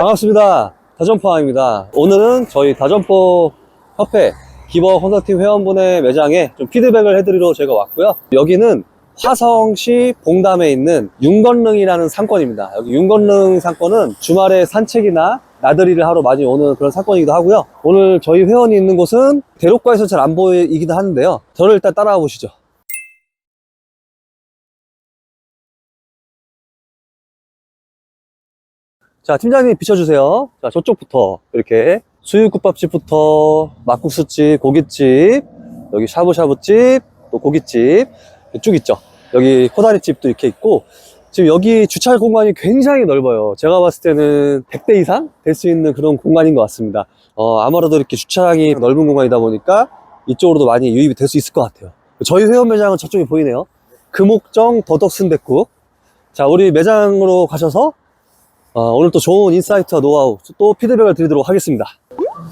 반갑습니다. 다점포항입니다. 오늘은 저희 다점포 협회 기버 컨설팅 회원분의 매장에 좀 피드백을 해드리러 제가 왔고요. 여기는 화성시 봉담에 있는 윤건릉이라는 상권입니다. 여기 윤건릉 상권은 주말에 산책이나 나들이를 하러 많이 오는 그런 상권이기도 하고요. 오늘 저희 회원이 있는 곳은 대로가에서 잘 안 보이기도 하는데요. 저를 일단 따라와 보시죠. 자, 팀장님 비춰주세요. 자, 저쪽부터 이렇게 수육국밥집부터 막국수집, 고깃집, 여기 샤브샤브집, 또 고깃집 쭉 있죠. 여기 코다리집도 이렇게 있고, 지금 여기 주차할 공간이 굉장히 넓어요. 제가 봤을 때는 100대 이상 될 수 있는 그런 공간인 것 같습니다. 아무래도 이렇게 주차장이 넓은 공간이다 보니까 이쪽으로도 많이 유입이 될 수 있을 것 같아요. 저희 회원 매장은 저쪽이 보이네요. 금옥정 더덕순댓국. 자, 우리 매장으로 가셔서 오늘 또 좋은 인사이트와 노하우 또 피드백을 드리도록 하겠습니다.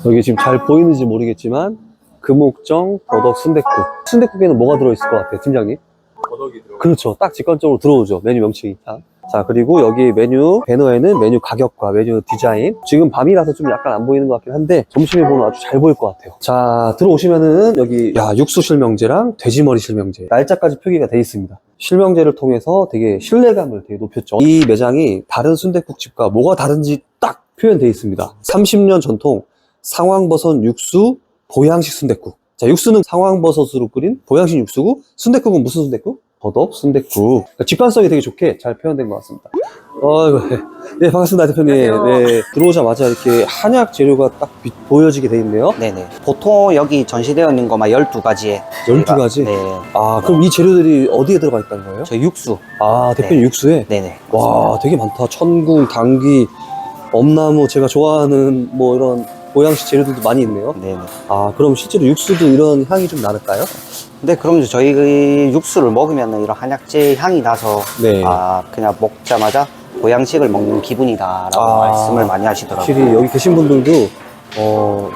여기 지금 잘 보이는지 모르겠지만 금옥정 더덕 순댓국. 순댓국에는 뭐가 들어있을 것 같아요, 팀장님? 더덕이 들어가. 그렇죠. 딱 직관적으로 들어오죠. 메뉴 명칭이 딱. 자, 그리고 여기 메뉴 배너에는 메뉴 가격과 메뉴 디자인. 지금 밤이라서 좀 약간 안 보이는 것 같긴 한데 점심에 보면 아주 잘 보일 것 같아요. 자, 들어오시면은 여기 육수 실명제랑 돼지머리 실명제 날짜까지 표기가 돼 있습니다. 실명제를 통해서 되게 신뢰감을 되게 높였죠. 이 매장이 다른 순댓국집과 뭐가 다른지 딱 표현되어 있습니다. 30년 전통 상황버섯 육수 보양식 순댓국. 자, 육수는 상황버섯으로 끓인 보양식 육수고, 순댓국은 무슨 순댓국? 더덕 순댓국. 그러니까 직관성이 되게 좋게 잘 표현된 것 같습니다. 네, 반갑습니다, 대표님. 네, 들어오자마자 이렇게 한약 재료가 딱 보여지게 돼 있네요. 네네. 보통 여기 전시되어 있는 것만 12가지에. 12가지? 네. 그럼 이 재료들이 어디에 들어가 있다는 거예요? 저 육수. 대표님 네. 육수에? 네네. 와, 되게 많다. 천궁, 당귀, 엄나무, 제가 좋아하는 뭐 이런 보양식 재료들도 많이 있네요. 네네. 그럼 실제로 육수도 이런 향이 좀 나는가요? 근데 그럼 저희 그 육수를 먹으면 이런 한약재 향이 나서 네. 그냥 먹자마자 보양식을 먹는 기분이다라고 말씀을 많이 하시더라고요. 확실히 여기 계신 분들도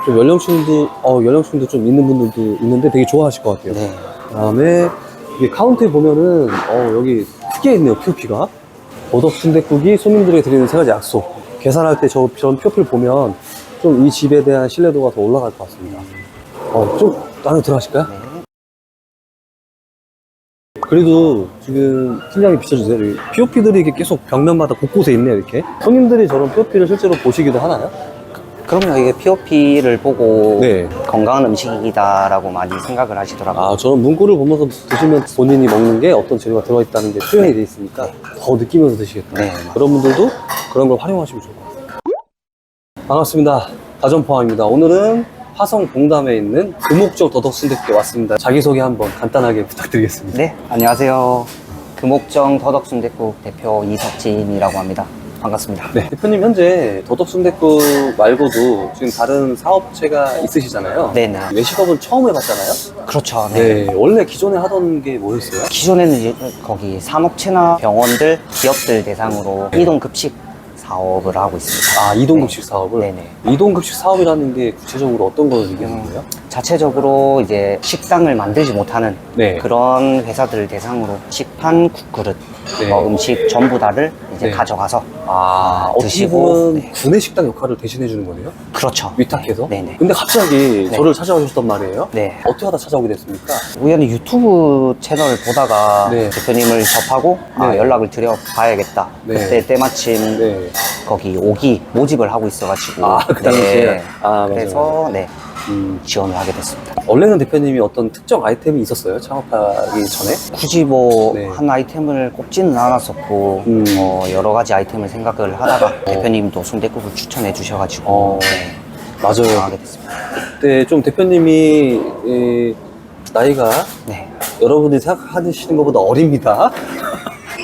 좀 연령층도 좀 있는 분들도 있는데 되게 좋아하실 것 같아요. 네. 그다음에 이게 카운터에 보면은 여기 크게 있네요. POP가 더덕 순댓국이 손님들에게 드리는 3가지 약속. 계산할 때 저런 POP를 보면 좀 이 집에 대한 신뢰도가 더 올라갈 것 같습니다. 좀 안에 들어가실까요? 네. 그래도 지금 팀장님 비춰주세요. POP들이 이렇게 계속 벽면마다 곳곳에 있네요. 이렇게 손님들이 저런 POP를 실제로 보시기도 하나요? 그럼요. 이게 POP를 보고 네. 건강한 음식이다라고 많이 생각을 하시더라고요. 저런 문구를 보면서 드시면 본인이 먹는 게 어떤 재료가 들어있다는 게 표현이 돼 있으니까 더 느끼면서 드시겠다. 네. 그런 분들도 그런 걸 활용하시면 좋을 것 같아요. 반갑습니다. 다점포항입니다. 오늘은 화성 봉담에 있는 금옥정 더덕 순댓국에 왔습니다. 자기소개 한번 간단하게 부탁드리겠습니다. 네. 안녕하세요. 금옥정 더덕순댓국 대표 이석진이라고 합니다. 반갑습니다. 네, 대표님 현재 더덕 순댓국 말고도 지금 다른 사업체가 있으시잖아요. 네네. 외식업은 처음 해봤잖아요. 그렇죠. 네. 네, 원래 기존에 하던 게 뭐였어요? 기존에는 이제 거기 산업체나 병원들, 기업들 대상으로 네. 이동급식 사업을 하고 있습니다. 이동급식 사업을? 네네. 이동급식 사업이라는 게 구체적으로 어떤 걸 얘기하는 거예요? 자체적으로 이제 식당을 만들지 못하는 네. 그런 회사들을 대상으로 식판, 국그릇, 네. 음식 전부 다를 이제 네. 가져가서 어떻게 드시고, 보면 네. 구내 식당 역할을 대신해 주는 거네요? 그렇죠. 위탁해서? 네네. 근데 갑자기 네. 저를 찾아오셨단 말이에요? 네. 어떻게 하다 찾아오게 됐습니까? 우연히 유튜브 채널을 보다가 네. 대표님을 접하고 네. 연락을 드려봐야겠다. 네. 그때 때마침 네. 거기 5기 모집을 하고 있어가지고 그 당시에? 맞아요. 그래서 네, 음, 지원을 하게 됐습니다. 원래는 대표님이 어떤 특정 아이템이 있었어요? 창업하기 전에? 굳이 뭐 네. 한 아이템을 꼽지는 않았었고 여러 가지 아이템을 생각을 하다가 대표님도 순댓국을 추천해 주셔가지고 맞아요. 하게 됐습니다. 그때 좀 대표님이 나이가 네, 여러분들이 생각하시는 것보다 어립니다.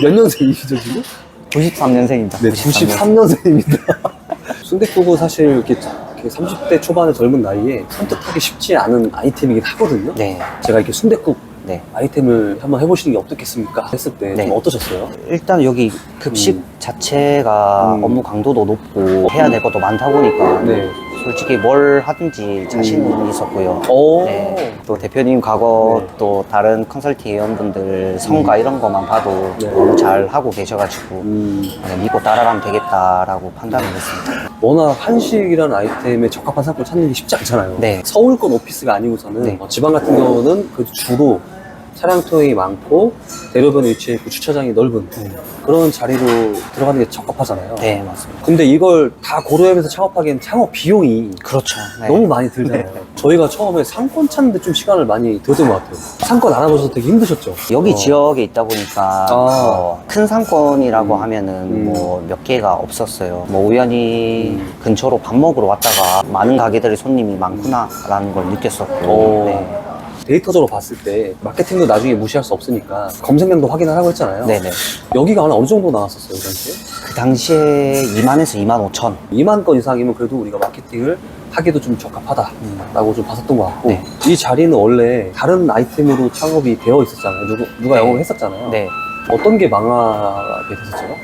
몇 년생이시죠 지금? 93년생입니다. 네, 93년생입니다. 순댓국은 사실 이렇게 30대 초반의 젊은 나이에 선택하기 쉽지 않은 아이템이긴 하거든요. 네, 제가 이렇게 순댓국 네. 아이템을 한번 해보시는 게 어떻겠습니까? 했을 때 좀 네. 어떠셨어요? 일단 여기 급식 자체가 업무 강도도 높고 해야 될 것도 많다 보니까 네. 솔직히 뭘 하든지 자신은 있었고요. 오. 네. 또 대표님 과거 네. 또 다른 컨설팅 회원분들 성과 이런 것만 봐도 네. 너무 잘 하고 계셔가지고 네, 믿고 따라가면 되겠다라고 판단을 했습니다. 워낙 한식이라는 아이템에 적합한 상품을 찾는 게 쉽지 않잖아요. 네. 서울권 오피스가 아니고서는 네. 지방 같은 경우는 그 주로 차량 통행이 많고 대로변에 위치해 있고 주차장이 넓은 그런 자리로 들어가는 게 적합하잖아요. 네, 맞습니다. 근데 이걸 다 고려하면서 창업하기엔 창업 비용이 그렇죠. 네. 너무 많이 들잖아요. 저희가 처음에 상권 찾는데 좀 시간을 많이 들었던 것 같아요. 상권 알아보셔서 되게 힘드셨죠? 여기 지역에 있다 보니까 큰 상권이라고 하면은 음. 뭐 몇 개가 없었어요. 뭐 우연히 근처로 밥 먹으러 왔다가 많은 가게들의 손님이 많구나라는 걸 느꼈었고. 오. 네. 데이터적으로 봤을 때 마케팅도 나중에 무시할 수 없으니까 검색량도 확인하라고 했잖아요. 네네. 여기가 어느 정도 나왔었어요, 그 당시에? 그 당시에 2만에서 2만 5천. 2만 건 이상이면 그래도 우리가 마케팅을 하기도 좀 적합하다라고 좀 봤었던 것 같고 네. 이 자리는 원래 다른 아이템으로 창업이 되어 있었잖아요. 누가 네. 영업을 했었잖아요. 네. 어떤 게 망하게 됐었죠?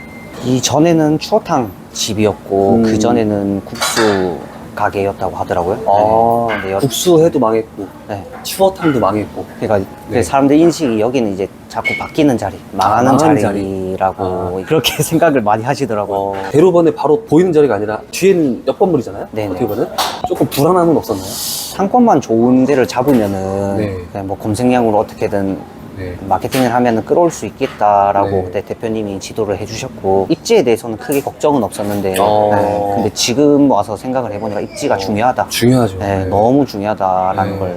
이전에는 추어탕 집이었고 그 전에는 국수 가게였다고 하더라고요. 아, 네. 네. 국수회도 망했고 네. 추어탕도 망했고 그러니까 네. 사람들 인식이 여기는 이제 자꾸 바뀌는 자리, 망하는 망하는 자리라고 그렇게 생각을 많이 하시더라고요. 대로변에 바로 보이는 자리가 아니라 뒤에는 옆 건물이잖아요. 네네. 어떻게 보면 조금 불안함은 없었나요? 상권만 좋은 데를 잡으면은 네. 그냥 뭐 검색량으로 어떻게든 네. 마케팅을 하면은 끌어올 수 있겠다라고 네. 그때 대표님이 지도를 해주셨고 입지에 대해서는 크게 걱정은 없었는데 어. 네. 근데 지금 와서 생각을 해보니까 입지가 중요하다. 중요하죠. 네, 네. 너무 중요하다라는 네. 걸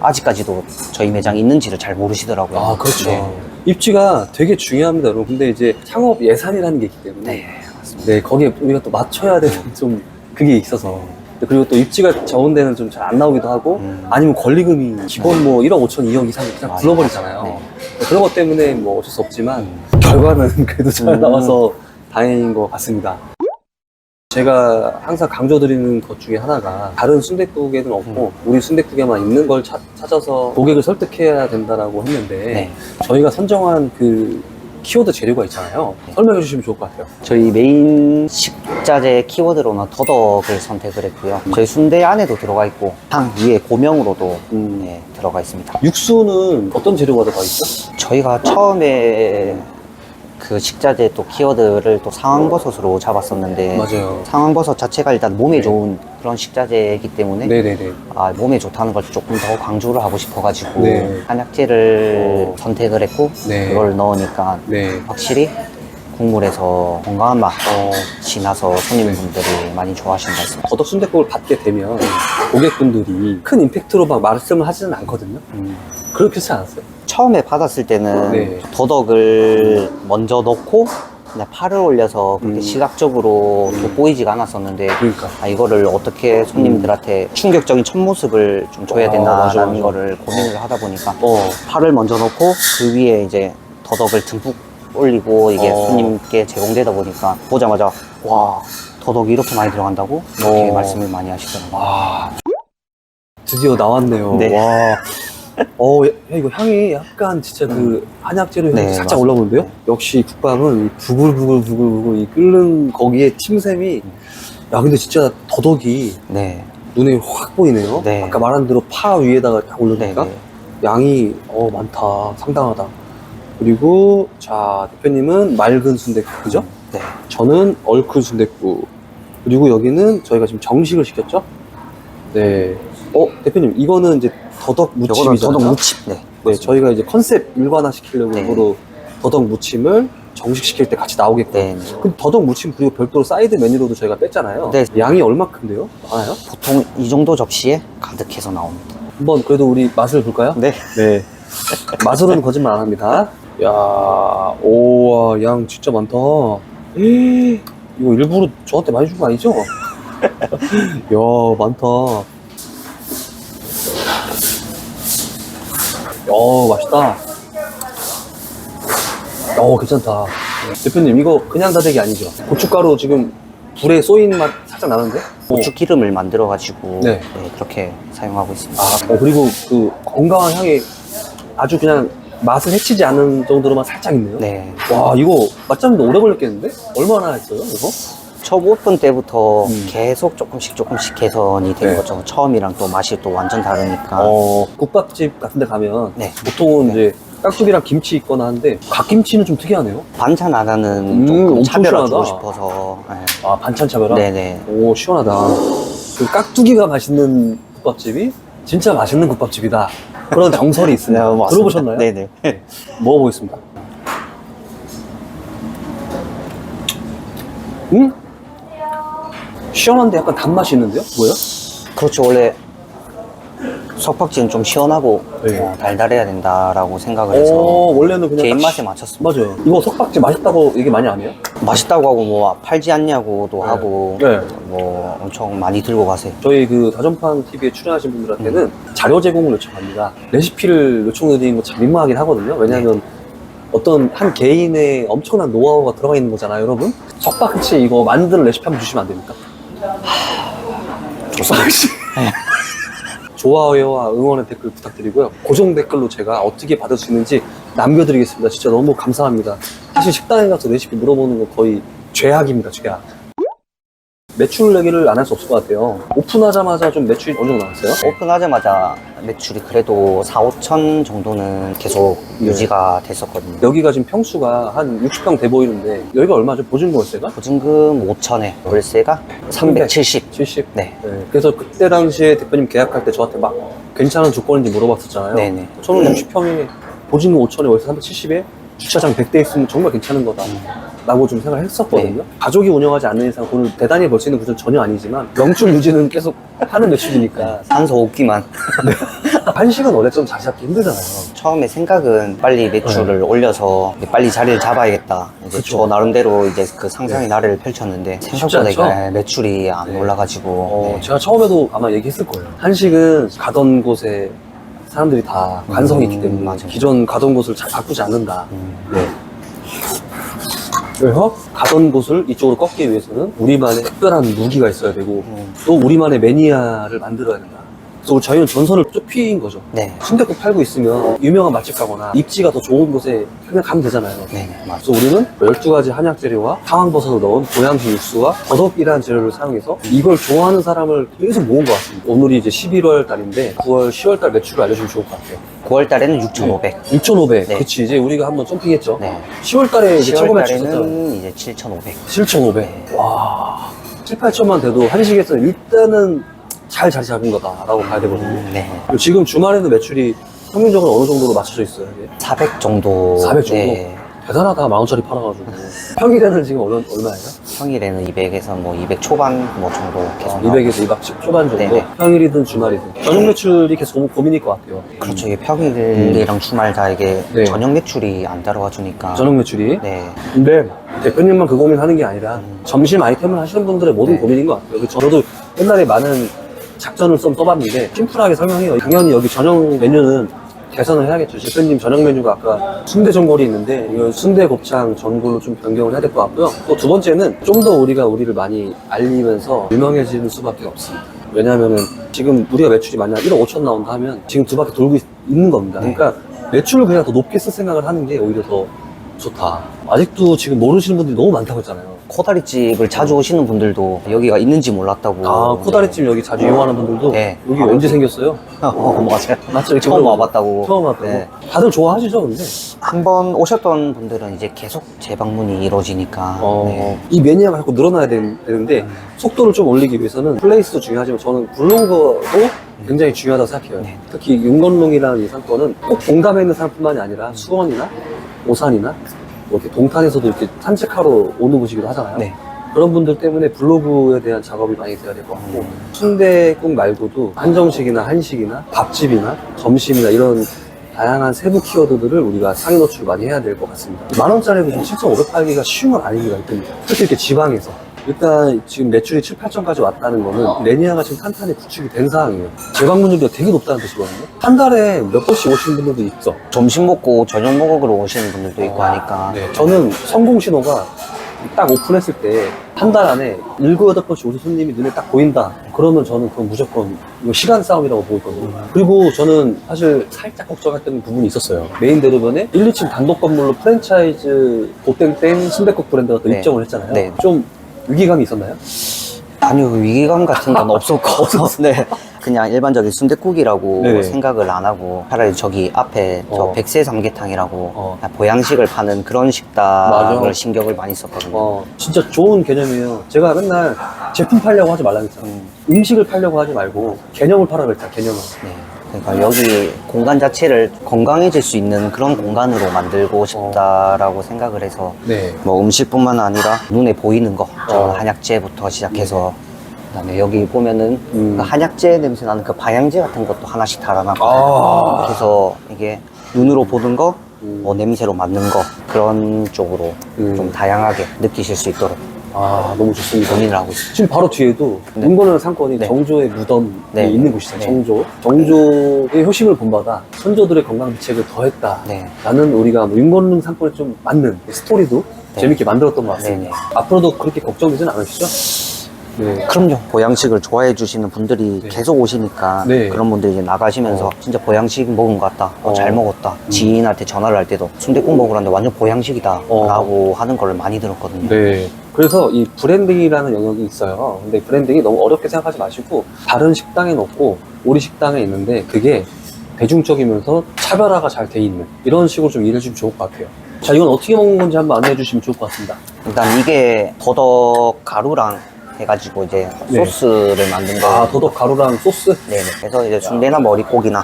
아직까지도 저희 매장이 있는지를 잘 모르시더라고요. 아, 그렇죠. 네. 입지가 되게 중요합니다, 여러분. 근데 이제 창업 예산이라는 게 있기 때문에 네, 맞습니다. 네, 거기에 우리가 또 맞춰야 되는 좀 그게 있어서. 그리고 또 입지가 적은 데는 좀 잘 안 나오기도 하고 아니면 권리금이 기본 뭐 1억 5천, 2억 이상 그냥 맞아요. 불러버리잖아요. 네. 그런 것 때문에 뭐 어쩔 수 없지만 결과는 그래도 잘 나와서 다행인 것 같습니다. 제가 항상 강조드리는 것 중에 하나가 다른 순댓국에는 없고 우리 순댓국에만 있는 걸 찾아서 고객을 설득해야 된다라고 했는데 네. 저희가 선정한 그 키워드 재료가 있잖아요. 설명해 주시면 좋을 것 같아요. 저희 메인 식자재 키워드로는 더덕을 선택을 했고요. 저희 순대 안에도 들어가 있고 탕 위에 고명으로도 네, 들어가 있습니다. 육수는 어떤 재료가 들어가 있죠? 저희가 처음에 그 식자재 또 키워드를 또 상황버섯으로 잡았었는데 맞아요. 상황버섯 자체가 일단 몸에 네. 좋은 그런 식자재이기 때문에 네네네. 몸에 좋다는 걸 조금 더 강조를 하고 싶어가지고 네. 한약재를 선택을 했고 네. 그걸 넣으니까 네. 확실히 국물에서 건강한 맛이 나서 손님분들이 많이 좋아하시는 것 같습니다. 더덕 순댓국을 받게 되면 고객분들이 큰 임팩트로 막 말씀을 하지는 않거든요. 그렇지 않았어요? 처음에 받았을 때는 네. 더덕을 먼저 넣고 그냥 파를 올려서 그렇게 시각적으로 돋보이지가 않았었는데 그러니까. 이거를 어떻게 손님들한테 충격적인 첫 모습을 좀 줘야 맞아, 되나라는 맞아. 거를 고민을 하다 보니까 파를 먼저 넣고 그 위에 이제 더덕을 듬뿍 올리고 이게 손님께 제공되다 보니까 보자마자 와 더덕이 이렇게 많이 들어간다고? 이렇게 말씀을 많이 하시더라고요. 와, 드디어 나왔네요. 네. 와. 야, 이거 향이 약간 진짜 그 한약재료 향이 네, 살짝 맞습니다. 올라오는데요? 역시 국밥은 이 부글부글 이 끓는 거기에 침샘이 야, 근데 진짜 더덕이 네. 눈에 확 보이네요. 네. 아까 말한 대로 파 위에다가 딱 올려놓으니까 네, 네. 양이 많다, 상당하다. 그리고 자 대표님은 맑은 순댓국, 그죠? 네. 저는 얼큰 순댓국. 그리고 여기는 저희가 지금 정식을 시켰죠? 네. 대표님 이거는 이제 더덕 요거는 무침이잖아요. 더덕 무침. 네. 네, 저희가 이제 컨셉 일관화 시키려고 네. 일부러 더덕 무침을 정식 시킬 때 같이 나오게끔. 네. 그럼 더덕 무침 그리고 별도로 사이드 메뉴로도 저희가 뺐잖아요. 네. 양이 얼마큼인데요? 많아요? 보통 이 정도 접시에 가득해서 나옵니다. 한번 그래도 우리 맛을 볼까요? 네. 네. 맛으로는 거짓말 안 합니다. 야, 오와, 양 진짜 많다. 에이, 이거 일부러 저한테 많이 준 거 아니죠? 야, 많다. 맛있다. 괜찮다. 대표님, 이거 그냥 다대기 아니죠? 고춧가루 지금 불에 쏘인 맛 살짝 나는데? 고추 기름을 만들어가지고 네. 그렇게 사용하고 있습니다. 그리고 그 건강한 향이 아주 그냥 맛을 해치지 않은 정도로만 살짝 있네요. 네. 와, 이거 맛잡는데 오래 걸렸겠는데? 얼마나 했어요, 이거? 첫 오픈 때부터 음. 계속 조금씩 개선이 된 네. 거죠. 처음이랑 또 맛이 또 완전 다르니까. 국밥집 같은 데 가면 네. 보통은 이제 깍두기랑 김치 있거나 하는데 갓김치는 좀 특이하네요. 반찬 하나는 조금 엄청 차별화 주고 시원하다. 싶어서. 네. 아, 반찬 차별화? 네네. 오, 시원하다. 그 깍두기가 맛있는 국밥집이 진짜 맛있는 국밥집이다. 그런 정설이 있습니다. 맞습니다. 들어보셨나요? 네네. 먹어보겠습니다. 시원한데 약간 단맛이 있는데요? 뭐예요? 그렇죠. 원래 석박지는 좀 시원하고 네. 달달해야 된다라고 생각을 해서 원래는 그냥 제 딱 입맛에 맞췄습니다. 맞아요. 이거 석박지 맛있다고 얘기 많이 안 해요? 맛있다고 하고 뭐 팔지 않냐고도 하고 네. 뭐 엄청 많이 들고 가세요. 저희 그 다전판 TV에 출연하신 분들한테는 자료 제공을 요청합니다. 레시피를 요청드리는 거 참 민망하긴 하거든요. 왜냐하면 어떤 한 개인의 엄청난 노하우가 들어가 있는 거잖아요, 여러분. 석박지 이거 만드는 레시피 한번 주시면 안 됩니까? 좋습니다. 좋아요와 응원의 댓글 부탁드리고요. 고정 댓글로 제가 어떻게 받을 수 있는지 남겨드리겠습니다. 진짜 너무 감사합니다. 사실 식당에 가서 레시피 물어보는 거 거의 죄악입니다, 죄악. 매출 내기를 안 할 수 없을 것 같아요. 오픈하자마자 좀 매출이 어느 정도 나왔어요? 오픈하자마자 매출이 그래도 4, 5천 정도는 계속 네. 유지가 됐었거든요. 여기가 지금 평수가 한 60평 돼 보이는데 여기가 얼마죠? 보증금 월세가? 보증금 5천에 월세가 370. 70? 네. 네. 그래서 그때 당시에 대표님 계약할 때 저한테 막 괜찮은 조건인지 물어봤었잖아요. 네네. 저는 60평에 보증금 5천에 월세 370에 주차장 100대 있으면 정말 괜찮은 거다 라고 좀 생각을 했었거든요. 네. 가족이 운영하지 않는 이상 돈을 대단히 벌 수 있는 구조는 전혀 아니지만 명출 유지는 계속 하는 매출이니까 산소 없기만. 한식은 원래 좀 자리 잡기 힘들잖아요. 처음에 생각은 빨리 매출을 올려서 빨리 자리를 잡아야겠다. 이제 그쵸. 저 나름대로 이제 그 상상의 나래를 펼쳤는데 생각보다 않죠? 이게 매출이 안 올라가지고. 네. 제가 처음에도 아마 얘기했을 거예요. 한식은 가던 곳에 사람들이 다 관성이 있기 때문에 맞아요. 기존 가던 곳을 잘 바꾸지 않는다. 음. 네. 그래서 가던 곳을 이쪽으로 꺾기 위해서는 우리만의 특별한 무기가 있어야 되고 또 우리만의 매니아를 만들어야 된다. 그래서 저희는 전선을 좁힌 거죠. 네. 순댓국 팔고 있으면 유명한 맛집 가거나 입지가 더 좋은 곳에 그냥 가면 되잖아요. 네네, 맞아요. 그래서 우리는 12가지 한약 재료와 상황버섯을 넣은 보양식 육수와 더덕이라는 재료를 사용해서 이걸 좋아하는 사람을 계속 모은 것 같습니다. 오늘이 이제 11월 달인데 9월, 10월 달 매출을 알려주면 좋을 것 같아요. 9월 달에는 6,500. 6,500. 네. 그치. 이제 우리가 한번 점핑했죠. 네. 10월 달에 이제 10월 최고 매출 쳤잖아요. 달에는 이제 7,500. 7,500. 와. 7, 8천만 돼도 한식에서 일단은 잘 자리 잡은 거다라고 봐야 되거든요. 네. 그리고 지금 주말에는 매출이 평균적으로 어느 정도로 맞춰져 있어요? 이게? 400 정도. 400 정도? 네. 대단하다. 10,000원짜리 팔아가지고. 평일에는 지금 얼마예요? 평일에는 200에서 뭐 200 초반 뭐 정도 계속. 200에서 210 초반 정도? 네네. 평일이든 주말이든. 저녁 매출이 계속 너무 고민일 것 같아요. 그렇죠. 이게 평일이랑 주말 다 이게 네. 저녁 매출이 안 따라와 주니까. 저녁 매출이. 네. 근데 대표님만 그 고민하는 게 아니라 점심 아이템을 하시는 분들의 모든 네. 고민인 것 같아요. 저도 옛날에 많은 작전을 좀 써봤는데 심플하게 설명해요. 당연히 여기 저녁 메뉴는 개선을 해야겠죠. 대표님 저녁 메뉴가 아까 순대 전골이 있는데 이건 순대 곱창 전골로 좀 변경을 해야 될 것 같고요. 또 두 번째는 좀 더 우리가 우리를 많이 알리면서 유명해지는 수밖에 없습니다. 왜냐하면은 지금 우리가 매출이 만약 1억 5천 나온다 하면 지금 두 바퀴 돌고 있는 겁니다. 그러니까 매출을 그냥 더 높게 쓸 생각을 하는 게 오히려 더 좋다. 아직도 지금 모르시는 분들이 너무 많다고 했잖아요. 코다리집을 자주 오시는 분들도 여기가 있는지 몰랐다고. 아, 코다리찜 여기 자주 이용하는 분들도 네. 여기 언제 생겼어요? 맞아요. 맞죠? 이렇게 처음 물어보고. 와봤다고. 처음 왔다고. 네. 다들 좋아하시죠, 근데? 한번 오셨던 분들은 이제 계속 재방문이 이루어지니까. 네. 이 매니아가 자꾸 늘어나야 되는데 속도를 좀 올리기 위해서는 플레이스도 중요하지만 저는 블로거도 굉장히 중요하다고 생각해요. 네. 특히 윤건롱이라는 이 상권은 꼭 공감에 있는 사람뿐만이 아니라 수원이나 오산이나 뭐 이렇게 동탄에서도 이렇게 산책하러 오는 곳이기도 하잖아요. 네. 그런 분들 때문에 블로그에 대한 작업이 많이 돼야 될 것 같고 순대국 말고도 한정식이나 한식이나 밥집이나 점심이나 이런 다양한 세부 키워드들을 우리가 상위 노출 많이 해야 될 것 같습니다. 10,000원짜리 무슨 7,500 팔기가 쉬운 건 아닙니다. 특히 이렇게 지방에서. 일단 지금 매출이 7, 8천까지 왔다는 거는 매니아가 지금 탄탄히 구축이 된 상황이에요. 재방문율이 되게 높다는 뜻이거든요. 한 달에 몇 번씩 오시는 분들도 있죠. 점심 먹고 저녁 먹으러 오시는 분들도 있고 하니까. 네. 저는 성공 신호가 딱 오픈했을 때 한 달 안에 7, 8번씩 오신 손님이 눈에 딱 보인다. 그러면 저는 그건 무조건 이거 시간 싸움이라고 보고 있거든요. 그리고 저는 사실 살짝 걱정했던 부분이 있었어요. 메인 대로변에 1, 2층 단독 건물로 프랜차이즈 보땡땡 순댓국 브랜드가 또 네. 입점을 했잖아요. 네. 좀 위기감이 있었나요? 아니요, 위기감 같은 건 없었고. 네. 그냥 일반적인 순댓국이라고 네네. 생각을 안 하고 차라리 저기 앞에 저 백세 삼계탕이라고 그냥 보양식을 파는 그런 식당을 맞아. 신경을 많이 썼거든요. 진짜 좋은 개념이에요. 제가 맨날 제품 팔려고 하지 말라고 했잖아요. 음식을 팔려고 하지 말고 개념을 팔아라 그랬잖아, 개념을. 네. 그러니까 여기 공간 자체를 건강해질 수 있는 그런 공간으로 만들고 싶다라고 생각을 해서 네. 뭐 음식뿐만 아니라 눈에 보이는 거, 저 어. 한약재부터 시작해서 그다음에 여기 보면은 그 한약재 냄새 나는 그 방향제 같은 것도 하나씩 달아놨고 아. 그래서 이게 눈으로 보는 거, 뭐 냄새로 맡는 거 그런 쪽으로 좀 다양하게 느끼실 수 있도록 너무 좋습니다. 고민을 하고 있습니다. 지금 바로 뒤에도 네. 문건원 상권이 네. 정조의 무덤이 네. 있는 곳이잖아요. 네. 정조. 정조의 효심을 본받아 선조들의 건강 비책을 더했다. 네. 라는 우리가 뭐 윤건릉 상권에 좀 맞는 스토리도 네. 재밌게 만들었던 것 같습니다. 네, 네. 앞으로도 그렇게 걱정되지는 않으시죠? 네. 그럼요. 보양식을 좋아해 주시는 분들이 네. 계속 오시니까 네. 그런 분들이 이제 나가시면서 진짜 보양식 먹은 것 같다. 잘 먹었다. 지인한테 전화를 할 때도 순댓국 먹으라는데 완전 보양식이다. 라고 하는 걸 많이 들었거든요. 네. 그래서 이 브랜딩이라는 영역이 있어요. 근데 브랜딩이 너무 어렵게 생각하지 마시고 다른 식당에 놓고 우리 식당에 있는데 그게 대중적이면서 차별화가 잘 돼 있는 이런 식으로 좀 일해 주시면 좋을 것 같아요. 자, 이건 어떻게 먹는 건지 한번 안내해 주시면 좋을 것 같습니다. 일단 이게 더덕 가루랑 해가지고 이제 네. 소스를 만든 거. 더덕 가루랑 소스? 네네. 그래서 이제 순대나 머릿고기나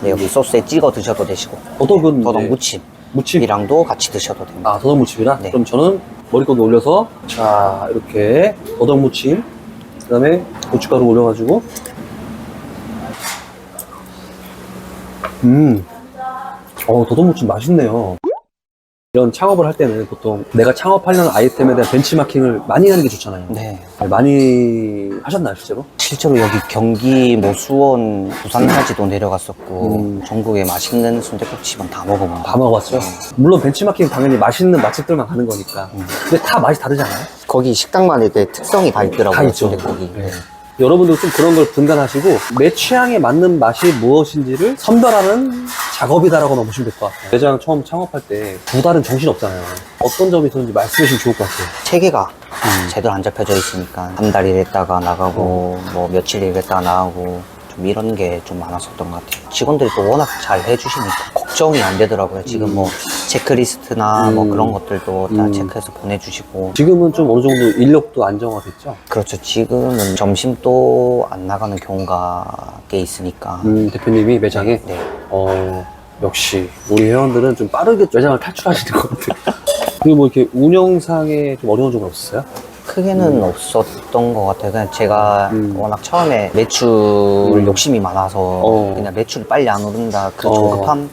네, 여기 소스에 찍어 드셔도 되시고 더덕은 더덕 이제 무침. 무침? 이랑도 같이 드셔도 됩니다. 더덕 무침이랑? 네. 그럼 저는 머릿고기 올려서 자, 이렇게 더덕 무침 그 다음에 고춧가루 올려가지고 더덕 무침 맛있네요. 이런 창업을 할 때는 보통 내가 창업하려는 아이템에 대한 벤치마킹을 많이 하는 게 좋잖아요. 네. 많이 하셨나요, 실제로? 실제로 여기 경기, 뭐 수원, 부산까지도 내려갔었고 전국에 맛있는 순댓국집은 다 먹어본 다 먹어봤어요? 물론 벤치마킹 당연히 맛있는 맛집들만 가는 거니까. 근데 다 맛이 다르잖아요. 거기 식당만의 그 특성이 다 있더라고요. 다 있죠. 순댓국이. 네. 여러분도 좀 그런 걸 분간하시고 내 취향에 맞는 맛이 무엇인지를 선별하는 작업이다라고만 보시면 될 것 같아요. 매장 처음 창업할 때 두 달은 정신 없잖아요. 어떤 점이 있었는지 말씀해 주시면 좋을 것 같아요. 체계가 제대로 안 잡혀져 있으니까 한 달 일했다가 나가고 뭐 며칠 일했다가 나가고 좀 이런 게 좀 많았었던 것 같아요. 직원들이 또 워낙 잘 해주시니까 걱정이 안 되더라고요. 지금 뭐 체크리스트나 뭐 그런 것들도 다 체크해서 보내주시고. 지금은 좀 어느 정도 인력도 안정화됐죠? 그렇죠. 지금은 점심도 안 나가는 경우가 꽤 있으니까. 대표님이 매장에 네. 역시 우리 회원들은 좀 빠르게 매장을 탈출하시는 것 같아요. 그리고 뭐 이렇게 운영상에 좀 어려운 점은 없었어요? 크게는 없었던 것 같아요. 그냥 제가 워낙 처음에 매출 욕심이 많아서 그냥 매출이 빨리 안 오른다 그 조급함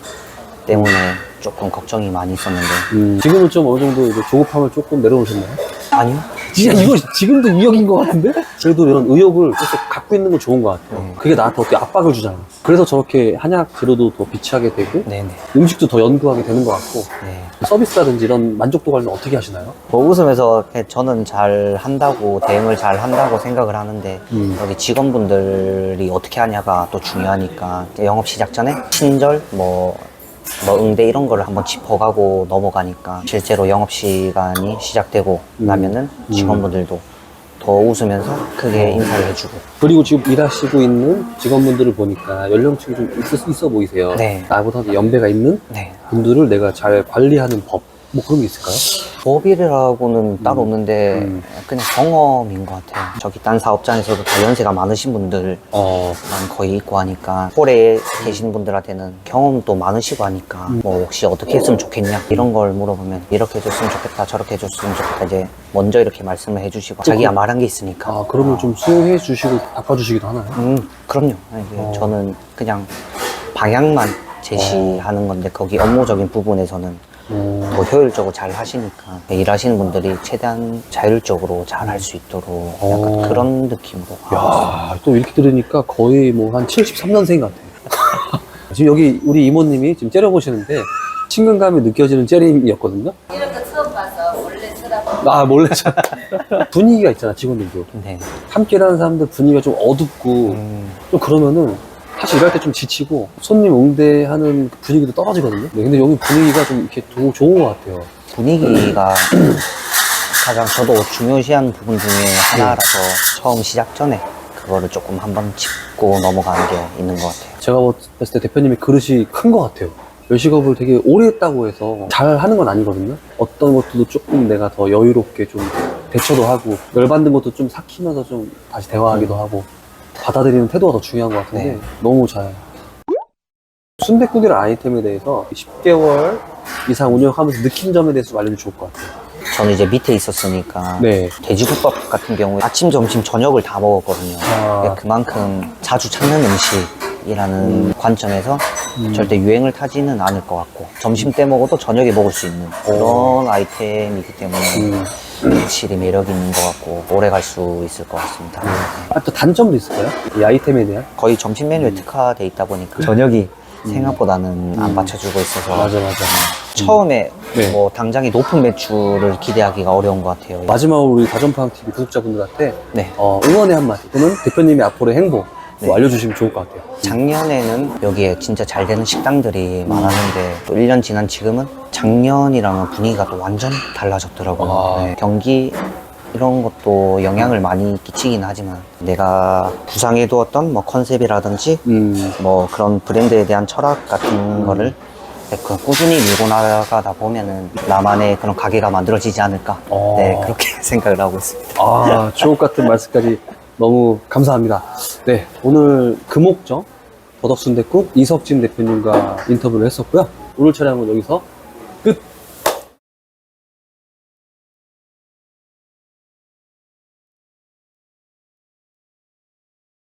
때문에 조금 걱정이 많이 있었는데 지금은 좀 어느 정도 이제 조급함을 조금 내려놓으셨나요? 아니요. 진짜 이거 지금도 의욕인 것 같은데? 그래도 이런 의욕을 계속 갖고 있는 건 좋은 것 같아요. 그게 나한테 어떻게 압박을 주잖아. 그래서 저렇게 한약 재료도 더 비치하게 되고 네네. 음식도 더 연구하게 되는 것 같고 네. 서비스라든지 이런 만족도 관리는 어떻게 하시나요? 뭐 웃으면서 그냥 저는 잘 한다고 대응을 잘 한다고 생각을 하는데 여기 직원분들이 어떻게 하냐가 또 중요하니까 영업 시작 전에 친절 뭐 응대 이런 거를 한번 짚어가고 넘어가니까 실제로 영업 시간이 시작되고 나면은 직원분들도 더 웃으면서 크게 인사를 해주고. 그리고 지금 일하시고 있는 직원분들을 보니까 연령층이 좀 있어 보이세요. 네. 나보다 연배가 있는 네. 분들을 내가 잘 관리하는 법, 뭐 그런 게 있을까요? 법이라고는 따로 없는데 그냥 경험인 것 같아요. 저기 딴 사업장에서도 다 연세가 많으신 분들만 거의 있고 하니까 홀에 계신 분들한테는 경험도 많으시고 하니까 뭐 혹시 어떻게 했으면 좋겠냐 이런 걸 물어보면 이렇게 해줬으면 좋겠다 저렇게 해줬으면 좋겠다 이제 먼저 이렇게 말씀을 해주시고 자기가 말한 게 있으니까. 그러면 좀 수용해 주시고 바꿔주시기도 하나요? 그럼요. 이게 저는 그냥 방향만 제시하는 건데 거기 업무적인 부분에서는 더 효율적으로 잘 하시니까 일하시는 분들이 최대한 자율적으로 잘 할 수 있도록 약간 그런 느낌으로. 야, 또 이렇게 들으니까 거의 뭐 한 73년생 같아요. 지금 여기 우리 이모님이 지금 째려보시는데 친근감이 느껴지는 째림이었거든요. 이런 거 처음 봐서 원래 쳐다보고 몰래 분위기가 있잖아, 직원들도. 네. 함께 일하는 사람들 분위기가 좀 어둡고 좀 그러면은 사실 일할 때 좀 지치고 손님 응대하는 분위기도 떨어지거든요. 네, 근데 여기 분위기가 좀 이렇게 좋은 것 같아요. 분위기가 가장 저도 중요시한 부분 중에 하나라서 처음 시작 전에 그거를 조금 한번 짚고 넘어가는 게 있는 것 같아요. 제가 봤을 때 대표님의 그릇이 큰 것 같아요. 요식업을 되게 오래 했다고 해서 잘 하는 건 아니거든요. 어떤 것들도 조금 내가 더 여유롭게 좀 대처도 하고, 열받는 것도 좀 삭히면서 좀 다시 대화하기도 하고, 받아들이는 태도가 더 중요한 것 같은데, 네. 너무 잘. 순댓국이라는 아이템에 대해서 10개월 이상 운영하면서 느낀 점에 대해서 좀 알려주면 좋을 것 같아요. 저는 이제 밑에 있었으니까 네. 돼지국밥 같은 경우에 아침, 점심, 저녁을 다 먹었거든요. 아. 그만큼 자주 찾는 음식이라는 관점에서 절대 유행을 타지는 않을 것 같고, 점심 때 먹어도 저녁에 먹을 수 있는 그런 아이템이기 때문에 확실히 매력이 있는 것 같고 오래 갈 수 있을 것 같습니다. 아, 또 단점도 있을까요? 이 아이템에 대한? 거의 점심 메뉴에 특화돼 있다 보니까 저녁이 생각보다는 안 받쳐주고 있어서 맞아. 처음에 네. 뭐 당장에 높은 매출을 기대하기가 어려운 것 같아요. 마지막으로 우리 다전파항TV 구독자분들한테 네. 응원의 한마디 또는 대표님의 앞으로의 행보 네. 알려주시면 좋을 것 같아요. 작년에는 여기에 진짜 잘 되는 식당들이 많았는데 또 1년 지난 지금은 작년이랑은 분위기가 또 완전 달라졌더라고요. 아. 네, 경기 이런 것도 영향을 많이 끼치긴 하지만 내가 구상해두었던 뭐 컨셉이라든지 뭐 그런 브랜드에 대한 철학 같은 거를 그 꾸준히 밀고 나가다 보면은 나만의 그런 가게가 만들어지지 않을까. 네, 그렇게 생각을 하고 있습니다. 아, 주옥 같은 말씀까지 너무 감사합니다. 네, 오늘 금옥정 더덕순댓국 이석진 대표님과 인터뷰를 했었고요. 오늘 촬영은 여기서